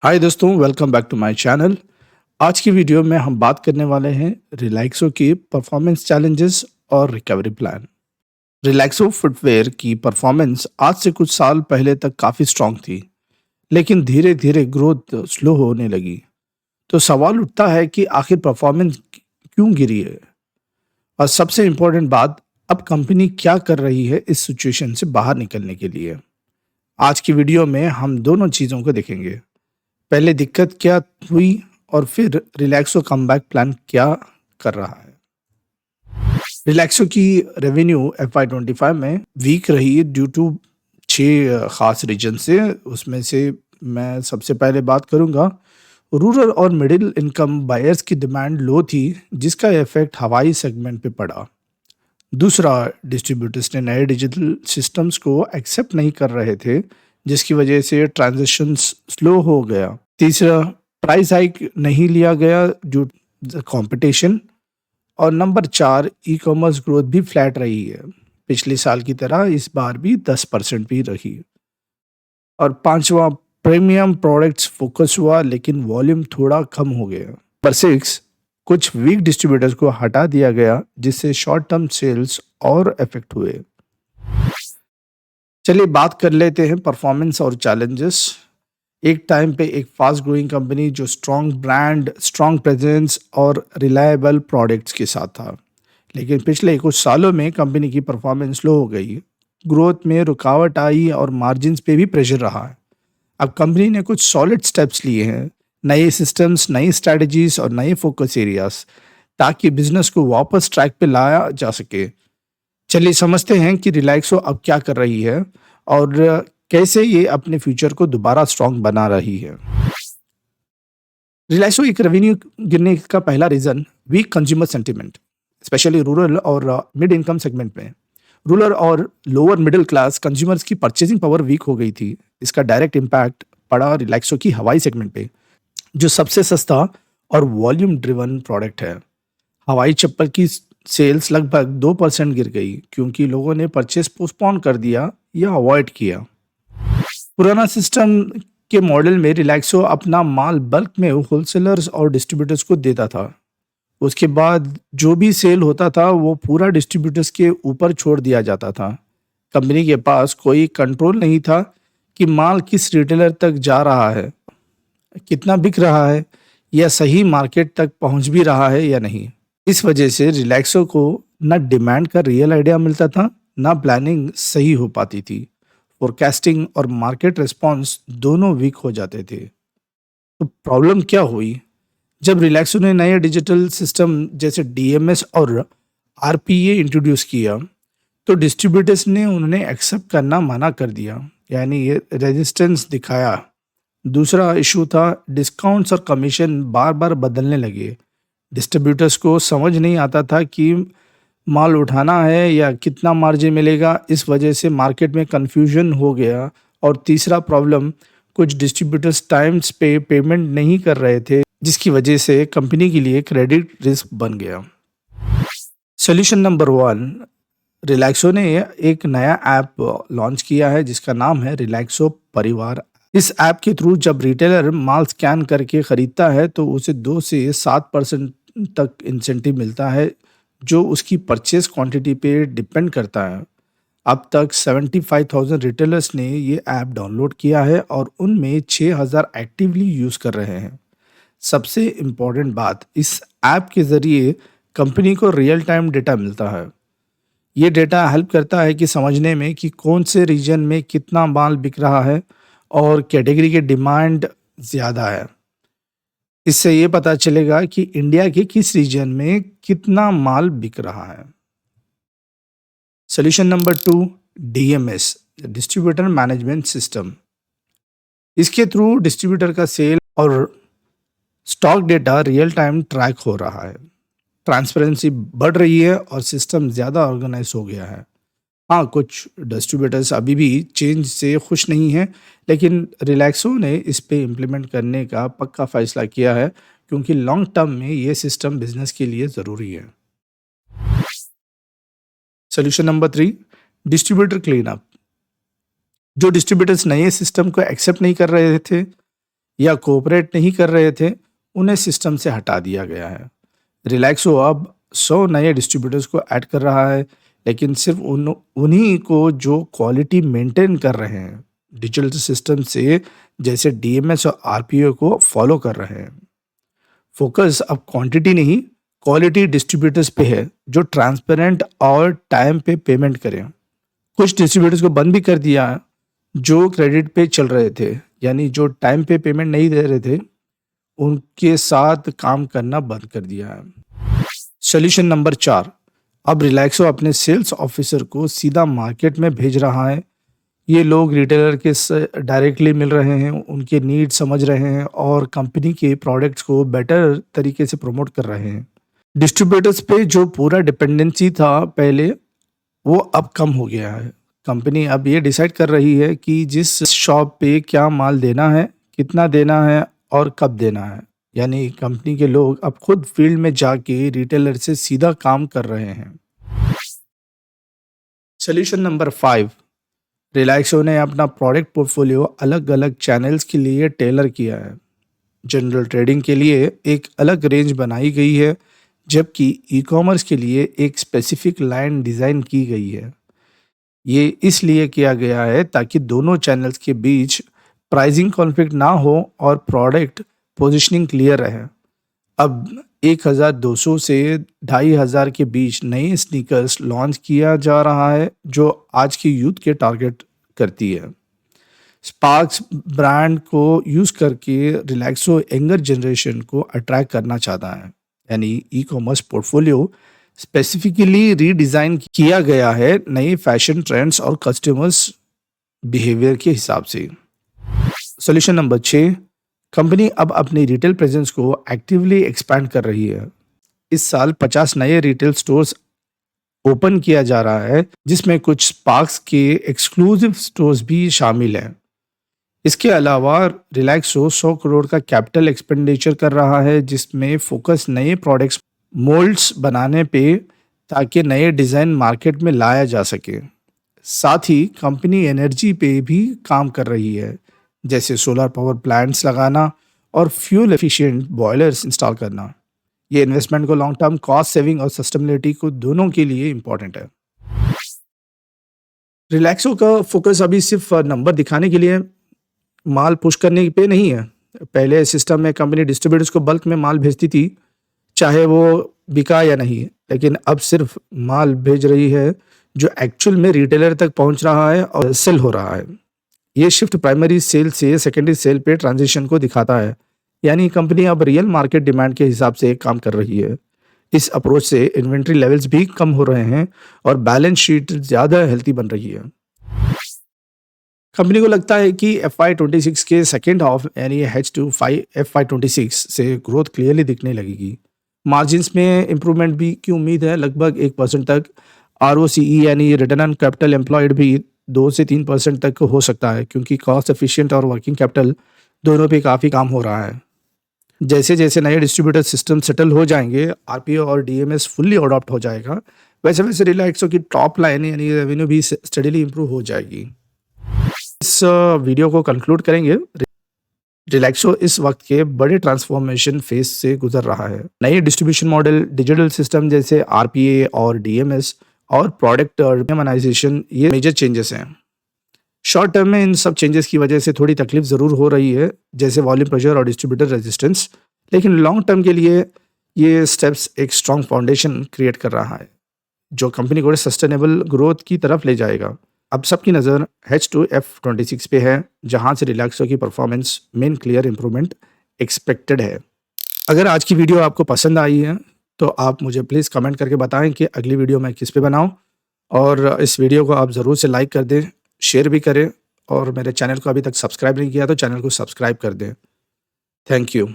हाय दोस्तों, welcome back to my channel. आज की वीडियो में हम बात करने वाले हैं रिलैक्सो की परफॉर्मेंस चैलेंजेस और रिकवरी प्लान। रिलैक्सो फुटवेयर की परफॉर्मेंस आज से कुछ साल पहले तक काफ़ी स्ट्रांग थी, लेकिन धीरे धीरे ग्रोथ स्लो होने लगी। तो सवाल उठता है कि आखिर परफॉर्मेंस क्यों गिरी है, और सबसे इम्पोर्टेंट बात, अब कंपनी क्या कर रही है इस सिचुएशन से बाहर निकलने के लिए। आज की वीडियो में हम दोनों चीज़ों को देखेंगे। पहले दिक्कत क्या हुई और फिर रिलैक्सो कमबैक प्लान क्या कर रहा है। रिलैक्सो की रेवेन्यू FY25 में वीक रही ड्यू टू 6 खास रीजन से। उसमें से मैं सबसे पहले बात करूंगा, रूरल और मिडिल इनकम बायर्स की डिमांड लो थी, जिसका इफेक्ट हवाई सेगमेंट पे पड़ा। दूसरा, डिस्ट्रीब्यूटर्स ने नए डिजिटल सिस्टम्स को एक्सेप्ट नहीं कर रहे थे, जिसकी वजह से ट्रांजेक्शन स्लो हो गया। तीसरा, प्राइस हाइक नहीं लिया गया ड्यू कंपटीशन। और नंबर 4, ई कॉमर्स ग्रोथ भी फ्लैट रही है, पिछले साल की तरह इस बार भी 10% भी रही। और पांचवा, प्रीमियम प्रोडक्ट्स फोकस हुआ, लेकिन वॉल्यूम थोड़ा कम हो गया। नंबर 6, कुछ वीक डिस्ट्रीब्यूटर्स को हटा दिया गया, जिससे शॉर्ट टर्म सेल्स और इफेक्ट हुए। चलिए बात कर लेते हैं परफॉर्मेंस और चैलेंजेस। एक टाइम पे एक फास्ट ग्रोइंग कंपनी जो स्ट्रॉन्ग ब्रांड, स्ट्रॉन्ग प्रेजेंस और रिलायबल प्रोडक्ट्स के साथ था, लेकिन पिछले कुछ सालों में कंपनी की परफॉर्मेंस लो हो गई। ग्रोथ में रुकावट आई और मार्जिन्स पे भी प्रेशर रहा है। अब कंपनी ने कुछ सॉलिड स्टेप्स लिए हैं, नए सिस्टम्स, नई स्ट्रैटेजीज और नए फोकस एरियाज, ताकि बिजनेस को वापस ट्रैक पे लाया जा सके। चलिए समझते हैं कि रिलैक्सो अब क्या कर रही है और कैसे ये अपने फ्यूचर को दोबारा स्ट्रॉन्ग बना रही है। रिलैक्सो एक रेवेन्यू गिरने का पहला reason weak consumer sentiment, specially rural और मिड इनकम सेगमेंट में। रूरल और लोअर मिडिल क्लास कंज्यूमर्स की परचेजिंग पावर वीक हो गई थी। इसका डायरेक्ट इम्पैक्ट पड़ा रिलैक्सो की हवाई सेगमेंट पे, जो सबसे सस्ता और वॉल्यूम ड्रिवन प्रोडक्ट है। हवाई चप्पल की सेल्स लगभग 2% गिर गई, क्योंकि लोगों ने परचेस पोस्टपोन कर दिया या अवॉइड किया। पुराना सिस्टम के मॉडल में रिलैक्सो अपना माल बल्क में होलसेलर्स और डिस्ट्रीब्यूटर्स को देता था। उसके बाद जो भी सेल होता था वो पूरा डिस्ट्रीब्यूटर्स के ऊपर छोड़ दिया जाता था। कंपनी के पास कोई कंट्रोल नहीं था कि माल किस रिटेलर तक जा रहा है, कितना बिक रहा है, या सही मार्केट तक पहुंच भी रहा है या नहीं। इस वजह से रिलैक्सो को ना डिमांड का रियल आइडिया मिलता था, ना प्लानिंग सही हो पाती थी। फोरकास्टिंग और मार्केट रिस्पांस दोनों वीक हो जाते थे। तो प्रॉब्लम क्या हुई? जब रिलैक्सो ने नए डिजिटल सिस्टम जैसे DMS और RPA इंट्रोड्यूस किया, तो डिस्ट्रीब्यूटर्स ने उन्हें एक्सेप्ट करना मना कर दिया, यानी ये रेजिस्टेंस दिखाया। दूसरा इशू था, डिस्काउंट्स और कमीशन बार बार बदलने लगे। डिस्ट्रीब्यूटर्स को समझ नहीं आता था कि माल उठाना है या कितना मार्जिन मिलेगा, इस वजह से मार्केट में कन्फ्यूजन हो गया। और तीसरा प्रॉब्लम, कुछ डिस्ट्रीब्यूटर्स टाइम्स पे पेमेंट नहीं कर रहे थे, जिसकी वजह से कंपनी के लिए क्रेडिट रिस्क बन गया। सोल्यूशन नंबर 1, रिलैक्सो ने एक नया ऐप लॉन्च किया है, जिसका नाम है रिलैक्सो परिवार। इस ऐप के थ्रू जब रिटेलर माल स्कैन करके खरीदता है, तो उसे 2 से 7% तक इंसेंटिव मिलता है, जो उसकी परचेज क्वांटिटी पे डिपेंड करता है। अब तक 75,000 रिटेलर्स ने ये ऐप डाउनलोड किया है और उनमें 6,000 एक्टिवली यूज़ कर रहे हैं। सबसे इम्पोर्टेंट बात, इस ऐप के ज़रिए कंपनी को रियल टाइम डेटा मिलता है। ये डेटा हेल्प करता है कि समझने में कि कौन से रीजन में कितना माल बिक रहा है और कैटेगरी के डिमांड ज़्यादा है। इससे ये पता चलेगा कि इंडिया के किस रीजन में कितना माल बिक रहा है। Solution number 2, DMS, distributor management system. इसके थ्रू डिस्ट्रीब्यूटर का सेल और stock data real time track हो रहा है। ट्रांसपेरेंसी बढ़ रही है और सिस्टम ज़्यादा ऑर्गेनाइज हो गया है। हाँ, कुछ डिस्ट्रीब्यूटर्स अभी भी चेंज से खुश नहीं हैं, लेकिन रिलैक्सो ने इस पे इम्प्लीमेंट करने का पक्का फैसला किया है, क्योंकि लॉन्ग टर्म में ये सिस्टम बिजनेस के लिए ज़रूरी है। Solution number 3, distributor clean up. जो डिस्ट्रीब्यूटर्स नए सिस्टम को एक्सेप्ट नहीं कर रहे थे या कोऑपरेट नहीं कर रहे थे, उन्हें सिस्टम से हटा दिया गया है। रिलैक्सो अब 100 नए डिस्ट्रीब्यूटर्स को ऐड कर रहा है, लेकिन सिर्फ उन्हीं को जो क्वालिटी मेंटेन कर रहे हैं, डिजिटल सिस्टम से जैसे डीएमएस और आरपीओ को फॉलो कर रहे हैं। फोकस अब क्वांटिटी नहीं, क्वालिटी डिस्ट्रीब्यूटर्स पे है जो ट्रांसपेरेंट और टाइम पे पेमेंट करें। कुछ डिस्ट्रीब्यूटर्स को बंद भी कर दिया है जो क्रेडिट पे चल रहे थे, यानी जो टाइम पे पेमेंट नहीं दे रहे थे उनके साथ काम करना बंद कर दिया है। सोल्यूशन नंबर 4, अब रिलैक्सो अपने सेल्स ऑफिसर को सीधा मार्केट में भेज रहा है। ये लोग रिटेलर के डायरेक्टली मिल रहे हैं, उनके नीड समझ रहे हैं और कंपनी के प्रोडक्ट्स को बेटर तरीके से प्रमोट कर रहे हैं। डिस्ट्रीब्यूटर्स पे जो पूरा डिपेंडेंसी था पहले, वो अब कम हो गया है। कंपनी अब ये डिसाइड कर रही है कि जिस शॉप पे क्या माल देना है, कितना देना है और कब देना है। यानी कंपनी के लोग अब खुद फील्ड में जाके रिटेलर से सीधा काम कर रहे हैं। सोल्यूशन नंबर 5, रिलैक्सो ने अपना प्रोडक्ट पोर्टफोलियो अलग अलग चैनल्स के लिए टेलर किया है। जनरल ट्रेडिंग के लिए एक अलग रेंज बनाई गई है, जबकि ई कॉमर्स के लिए एक स्पेसिफिक लाइन डिज़ाइन की गई है। ये इसलिए किया गया है ताकि दोनों चैनल्स के बीच प्राइसिंग कॉन्फ्लिक्ट ना हो और प्रोडक्ट पोजीशनिंग क्लियर रहे। अब 1200 से 2500 के बीच नए स्नीकर्स लॉन्च किया जा रहा है जो आज की यूथ के टारगेट करती है। स्पार्क्स ब्रांड को यूज़ करके रिलैक्सो यंगर जनरेशन को अट्रैक्ट करना चाहता है। यानी e commerce portfolio specifically redesign किया गया है नए फैशन ट्रेंड्स और कस्टमर्स बिहेवियर के हिसाब से। सोल्यूशन नंबर 6, कंपनी अब अपनी रिटेल प्रेजेंस को एक्टिवली एक्सपैंड कर रही है। इस साल 50 नए रिटेल स्टोर्स ओपन किया जा रहा है, जिसमें कुछ स्पार्क्स के एक्सक्लूसिव स्टोर्स भी शामिल हैं। इसके अलावा रिलैक्सो 100 करोड़ का कैपिटल एक्सपेंडिचर कर रहा है, जिसमें फोकस नए प्रोडक्ट्स मोल्ड्स बनाने पे ताकि नए डिज़ाइन मार्केट में लाया जा सके। साथ ही कंपनी एनर्जी पे भी काम कर रही है, जैसे सोलर पावर प्लांट्स लगाना और फ्यूल एफिशिएंट बॉयलर्स इंस्टॉल करना। ये इन्वेस्टमेंट को लॉन्ग टर्म कॉस्ट सेविंग और सस्टेनेबिलिटी को दोनों के लिए इम्पोर्टेंट है। रिलैक्सो का फोकस अभी सिर्फ नंबर दिखाने के लिए माल पुश करने पे नहीं है। पहले सिस्टम में कंपनी डिस्ट्रीब्यूटर्स को बल्क में माल भेजती थी, चाहे वो बिका या नहीं, लेकिन अब सिर्फ माल भेज रही है जो एक्चुअल में रिटेलर तक पहुंच रहा है और सेल हो रहा है। ये शिफ्ट प्राइमरी सेल से सेकेंडरी सेल पे ट्रांजिशन को दिखाता है, यानी कंपनी अब रियल मार्केट डिमांड के हिसाब से काम कर रही है। इस अप्रोच से इन्वेंट्री लेवल्स भी कम हो रहे हैं और बैलेंस शीट ज़्यादा हेल्थी बन रही है। कंपनी को लगता है कि FY26 के सेकेंड हाफ यानी H2 FY26 से ग्रोथ क्लियरली दिखने लगेगी। मार्जिन्स में इम्प्रूवमेंट भी की उम्मीद है, लगभग 1% तक। ROCE यानी रिटर्न ऑन कैपिटल एम्प्लॉयड भी 2 से 3% तक हो सकता है, क्योंकि कॉस्ट एफिशिएंट और वर्किंग कैपिटल दोनों पे काफ़ी काम हो रहा है। जैसे जैसे नए डिस्ट्रीब्यूटर सिस्टम सेटल हो जाएंगे, आरपीओ और डीएमएस फुल्ली अडॉप्ट हो जाएगा, वैसे वैसे रिलैक्सो की टॉप लाइन यानी रेवेन्यू भी स्टडीली इंप्रूव हो जाएगी। इस वीडियो को कंक्लूड करेंगे। रिलैक्सो इस वक्त के बड़े ट्रांसफॉर्मेशन फेज से गुजर रहा है। नए डिस्ट्रीब्यूशन मॉडल, डिजिटल सिस्टम जैसे आरपीए और डीएमएस और प्रोडक्ट ऑर्गेनाइजेशन, ये मेजर चेंजेस हैं। शॉर्ट टर्म में इन सब चेंजेस की वजह से थोड़ी तकलीफ ज़रूर हो रही है, जैसे वॉल्यूम प्रेशर और डिस्ट्रीब्यूटर रेजिस्टेंस, लेकिन लॉन्ग टर्म के लिए ये स्टेप्स एक स्ट्रॉन्ग फाउंडेशन क्रिएट कर रहा है जो कंपनी को सस्टेनेबल ग्रोथ की तरफ ले जाएगा। अब सबकी नज़र H2 F26 पे है, जहां से रिलैक्सो की परफॉर्मेंस में क्लियर इंप्रूवमेंट एक्सपेक्टेड है। अगर आज की वीडियो आपको पसंद आई है तो आप मुझे प्लीज़ कमेंट करके बताएं कि अगली वीडियो मैं किस पे बनाऊं, और इस वीडियो को आप ज़रूर से लाइक कर दें, शेयर भी करें, और मेरे चैनल को अभी तक सब्सक्राइब नहीं किया तो चैनल को सब्सक्राइब कर दें। Thank you.